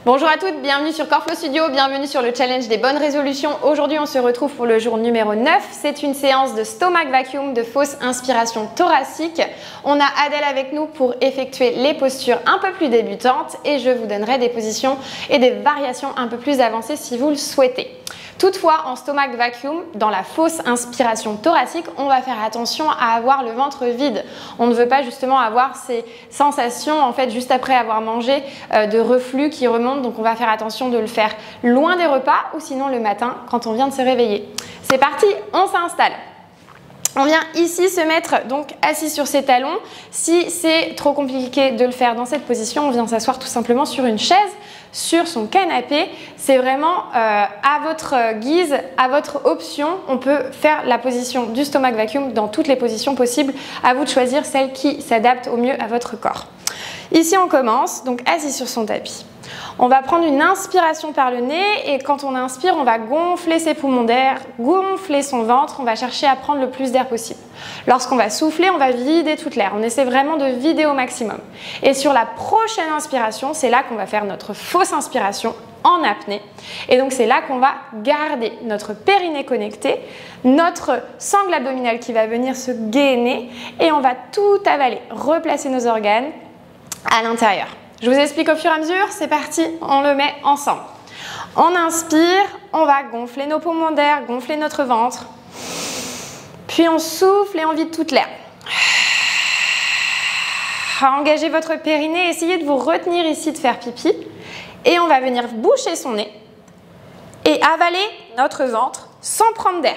Bonjour à toutes, bienvenue sur Corflow Studio, bienvenue sur le challenge des bonnes résolutions. Aujourd'hui, on se retrouve pour le jour numéro 9. C'est une séance de stomach vacuum, de fausse inspiration thoracique. On a Adèle avec nous pour effectuer les postures un peu plus débutantes et je vous donnerai des positions et des variations un peu plus avancées si vous le souhaitez. Toutefois, en stomach vacuum, dans la fausse inspiration thoracique, on va faire attention à avoir le ventre vide. On ne veut pas justement avoir ces sensations en fait juste après avoir mangé de reflux qui remontent. Donc on va faire attention de le faire loin des repas ou sinon le matin quand on vient de se réveiller. C'est parti, on s'installe. On vient ici se mettre donc assis sur ses talons. Si c'est trop compliqué de le faire dans cette position, on vient s'asseoir tout simplement sur une chaise, sur son canapé. C'est vraiment à votre guise, à votre option. On peut faire la position du stomach vacuum dans toutes les positions possibles. À vous de choisir celle qui s'adapte au mieux à votre corps. Ici, on commence, donc assis sur son tapis. On va prendre une inspiration par le nez et quand on inspire, on va gonfler ses poumons d'air, gonfler son ventre, on va chercher à prendre le plus d'air possible. Lorsqu'on va souffler, on va vider toute l'air. On essaie vraiment de vider au maximum. Et sur la prochaine inspiration, c'est là qu'on va faire notre fausse inspiration en apnée. Et donc c'est là qu'on va garder notre périnée connecté, notre sangle abdominale qui va venir se gainer et on va tout avaler, replacer nos organes à l'intérieur. Je vous explique au fur et à mesure, c'est parti, on le met ensemble. On inspire, on va gonfler nos poumons d'air, gonfler notre ventre. Puis on souffle et on vide toute l'air. Engagez votre périnée, essayez de vous retenir ici de faire pipi. Et on va venir boucher son nez et avaler notre ventre sans prendre d'air.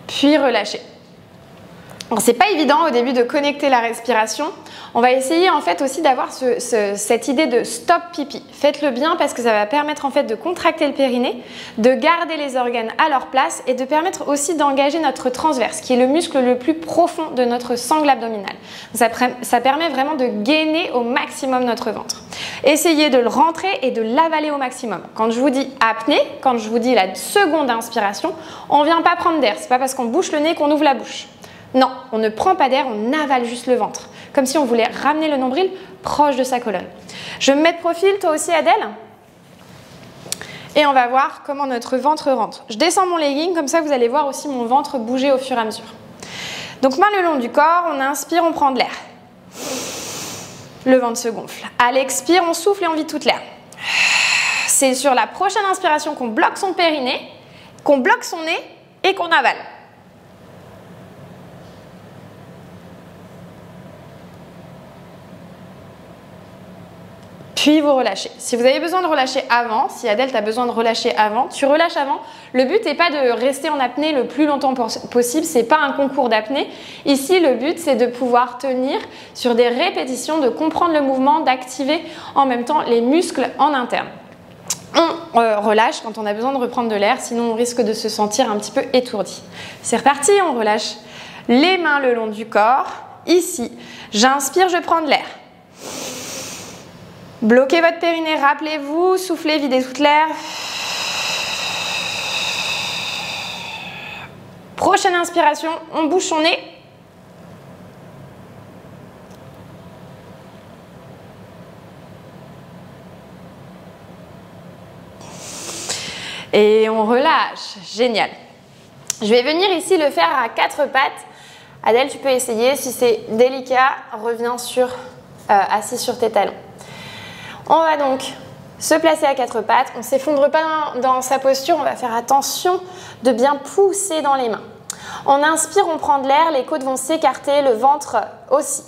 Puis relâcher. C'est pas évident au début de connecter la respiration. On va essayer en fait aussi d'avoir cette idée de stop pipi. Faites-le bien parce que ça va permettre en fait de contracter le périnée, de garder les organes à leur place et de permettre aussi d'engager notre transverse qui est le muscle le plus profond de notre sangle abdominale. Ça permet vraiment de gainer au maximum notre ventre. Essayez de le rentrer et de l'avaler au maximum. Quand je vous dis apnée, quand je vous dis la seconde inspiration, on ne vient pas prendre d'air. C'est pas parce qu'on bouche le nez qu'on ouvre la bouche. Non, on ne prend pas d'air, on avale juste le ventre. Comme si on voulait ramener le nombril proche de sa colonne. Je me mets de profil, toi aussi Adèle. Et on va voir comment notre ventre rentre. Je descends mon legging, comme ça vous allez voir aussi mon ventre bouger au fur et à mesure. Donc main le long du corps, on inspire, on prend de l'air. Le ventre se gonfle. À l'expire, on souffle et on vide toute l'air. C'est sur la prochaine inspiration qu'on bloque son périnée, qu'on bloque son nez et qu'on avale. Puis vous relâchez. Si vous avez besoin de relâcher avant, si Adèle t'as besoin de relâcher avant, tu relâches avant. Le but n'est pas de rester en apnée le plus longtemps possible, c'est pas un concours d'apnée. Ici, le but c'est de pouvoir tenir sur des répétitions, de comprendre le mouvement, d'activer en même temps les muscles en interne. On relâche quand on a besoin de reprendre de l'air, sinon on risque de se sentir un petit peu étourdi. C'est reparti, on relâche les mains le long du corps. Ici, j'inspire, je prends de l'air. Bloquez votre périnée, rappelez-vous, soufflez, videz toute l'air. Prochaine inspiration, on bouche son nez. Et on relâche, génial. Je vais venir ici le faire à 4 pattes. Adèle, tu peux essayer, si c'est délicat, reviens assis sur tes talons. On va donc se placer à 4 pattes, on ne s'effondre pas dans sa posture, on va faire attention de bien pousser dans les mains. On inspire, on prend de l'air, les côtes vont s'écarter, le ventre aussi.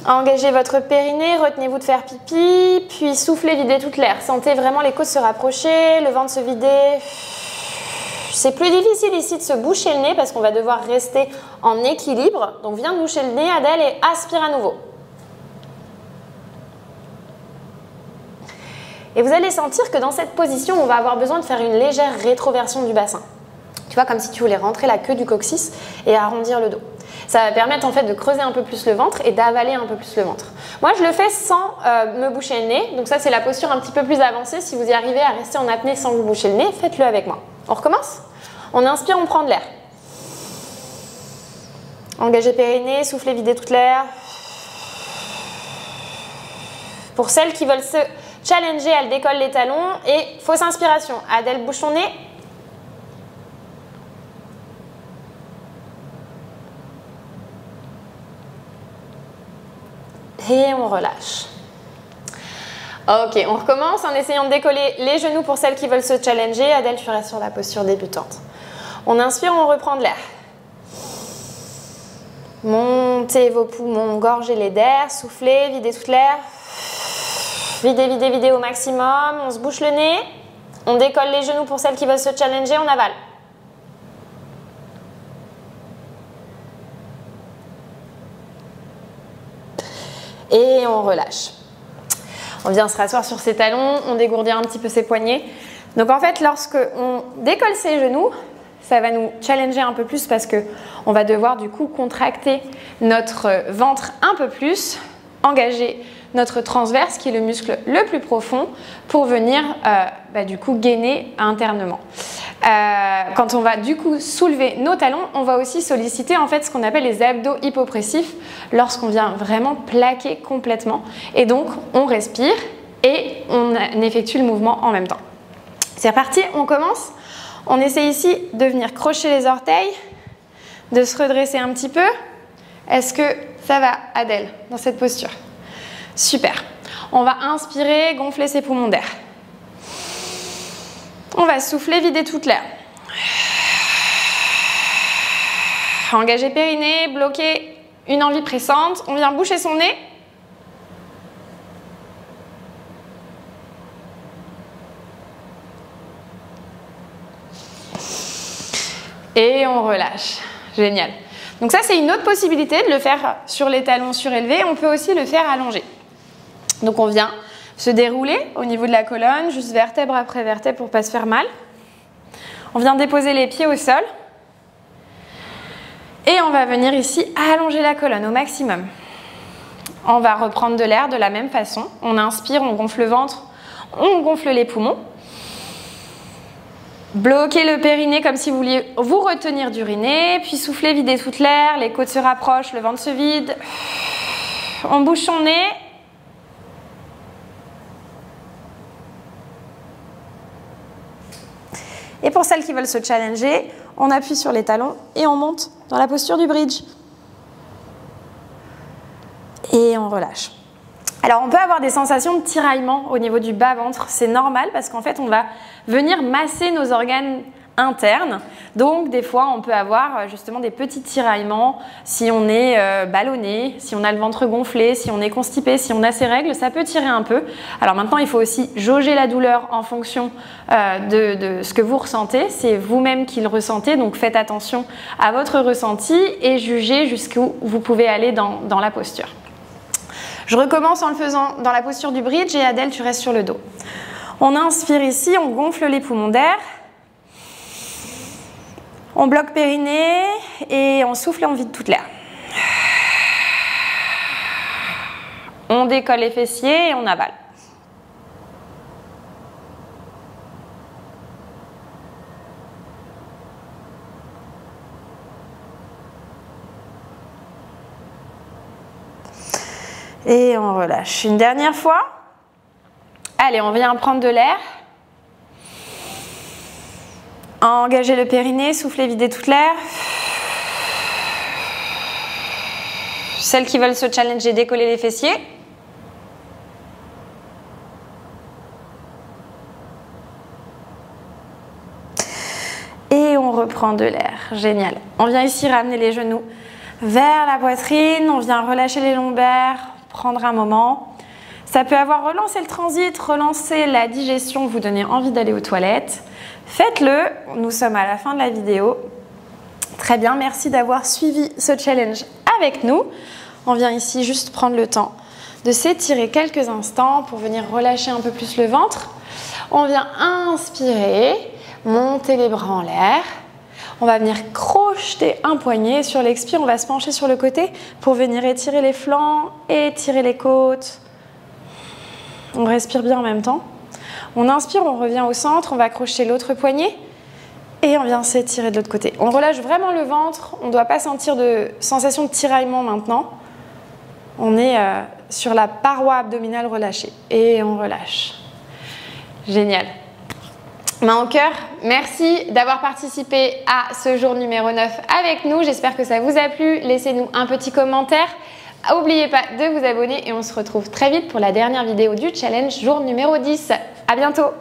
Engagez votre périnée, retenez-vous de faire pipi, puis soufflez, videz toute l'air. Sentez vraiment les côtes se rapprocher, le ventre se vider. C'est plus difficile ici de se boucher le nez parce qu'on va devoir rester en équilibre. Donc viens boucher le nez, Adèle, et aspire à nouveau. Et vous allez sentir que dans cette position, on va avoir besoin de faire une légère rétroversion du bassin. Tu vois, comme si tu voulais rentrer la queue du coccyx et arrondir le dos. Ça va permettre en fait de creuser un peu plus le ventre et d'avaler un peu plus le ventre. Moi, je le fais sans me boucher le nez. Donc ça, c'est la posture un petit peu plus avancée. Si vous y arrivez à rester en apnée sans vous boucher le nez, faites-le avec moi. On recommence? On inspire, on prend de l'air. Engagez périnée, soufflez, videz toute l'air. Pour celles qui veulent se challenger, elle décolle les talons et fausse inspiration. Adèle, bouge ton nez. Et on relâche. Ok, on recommence en essayant de décoller les genoux pour celles qui veulent se challenger. Adèle, tu restes sur la posture débutante. On inspire, on reprend de l'air. Montez vos poumons, gorgez-les d'air, soufflez, videz toute l'air. Videz, videz, videz au maximum. On se bouche le nez. On décolle les genoux pour celles qui veulent se challenger, on avale. Et on relâche. On vient se rasseoir sur ses talons, on dégourdit un petit peu ses poignets. Donc en fait, lorsque on décolle ses genoux, ça va nous challenger un peu plus parce qu'on va devoir du coup contracter notre ventre un peu plus, engager notre transverse qui est le muscle le plus profond pour venir du coup gainer internement. Quand on va du coup soulever nos talons, on va aussi solliciter en fait ce qu'on appelle les abdos hypopressifs lorsqu'on vient vraiment plaquer complètement et donc on respire et on effectue le mouvement en même temps. C'est reparti, on commence. On essaie ici de venir crocher les orteils, de se redresser un petit peu. Est-ce que ça va, Adèle, dans cette posture? Super. On va inspirer, gonfler ses poumons d'air. On va souffler, vider toute l'air. Engager périnée, bloquer une envie pressante. On vient boucher son nez. Et on relâche. Génial. Donc ça, c'est une autre possibilité de le faire sur les talons surélevés. On peut aussi le faire allongé. Donc on vient se dérouler au niveau de la colonne, juste vertèbre après vertèbre pour ne pas se faire mal. On vient déposer les pieds au sol. Et on va venir ici allonger la colonne au maximum. On va reprendre de l'air de la même façon. On inspire, on gonfle le ventre, on gonfle les poumons. Bloquez le périnée comme si vous vouliez vous retenir d'uriner, puis soufflez, videz toute l'air, les côtes se rapprochent, le ventre se vide. On bouge son nez. Et pour celles qui veulent se challenger, on appuie sur les talons et on monte dans la posture du bridge. Et on relâche. Alors on peut avoir des sensations de tiraillement au niveau du bas-ventre, c'est normal parce qu'en fait on va venir masser nos organes internes. Donc des fois on peut avoir justement des petits tiraillements si on est ballonné, si on a le ventre gonflé, si on est constipé, si on a ses règles, ça peut tirer un peu. Alors maintenant il faut aussi jauger la douleur en fonction de ce que vous ressentez. C'est vous-même qui le ressentez, donc faites attention à votre ressenti et jugez jusqu'où vous pouvez aller dans la posture. Je recommence en le faisant dans la posture du bridge et Adèle, tu restes sur le dos. On inspire ici, on gonfle les poumons d'air. On bloque périnée et on souffle et on vide toute l'air. On décolle les fessiers et on avale. Et on relâche. Une dernière fois. Allez, on vient prendre de l'air. Engagez le périnée, soufflez, videz toute l'air. Celles qui veulent se challenger, décollez les fessiers. Et on reprend de l'air. Génial. On vient ici ramener les genoux vers la poitrine. On vient relâcher les lombaires, prendre un moment. Ça peut avoir relancé le transit, relancé la digestion, vous donner envie d'aller aux toilettes. Faites-le, nous sommes à la fin de la vidéo. Très bien, merci d'avoir suivi ce challenge avec nous. On vient ici juste prendre le temps de s'étirer quelques instants pour venir relâcher un peu plus le ventre. On vient inspirer, monter les bras en l'air. On va venir crocheter un poignet. Sur l'expire, on va se pencher sur le côté pour venir étirer les flancs, étirer les côtes. On respire bien en même temps. On inspire, on revient au centre, on va crocheter l'autre poignet. Et on vient s'étirer de l'autre côté. On relâche vraiment le ventre. On ne doit pas sentir de sensation de tiraillement maintenant. On est sur la paroi abdominale relâchée. Et on relâche. Génial. Main au cœur, merci d'avoir participé à ce jour numéro 9 avec nous. J'espère que ça vous a plu. Laissez-nous un petit commentaire. N'oubliez pas de vous abonner et on se retrouve très vite pour la dernière vidéo du challenge jour numéro 10. À bientôt.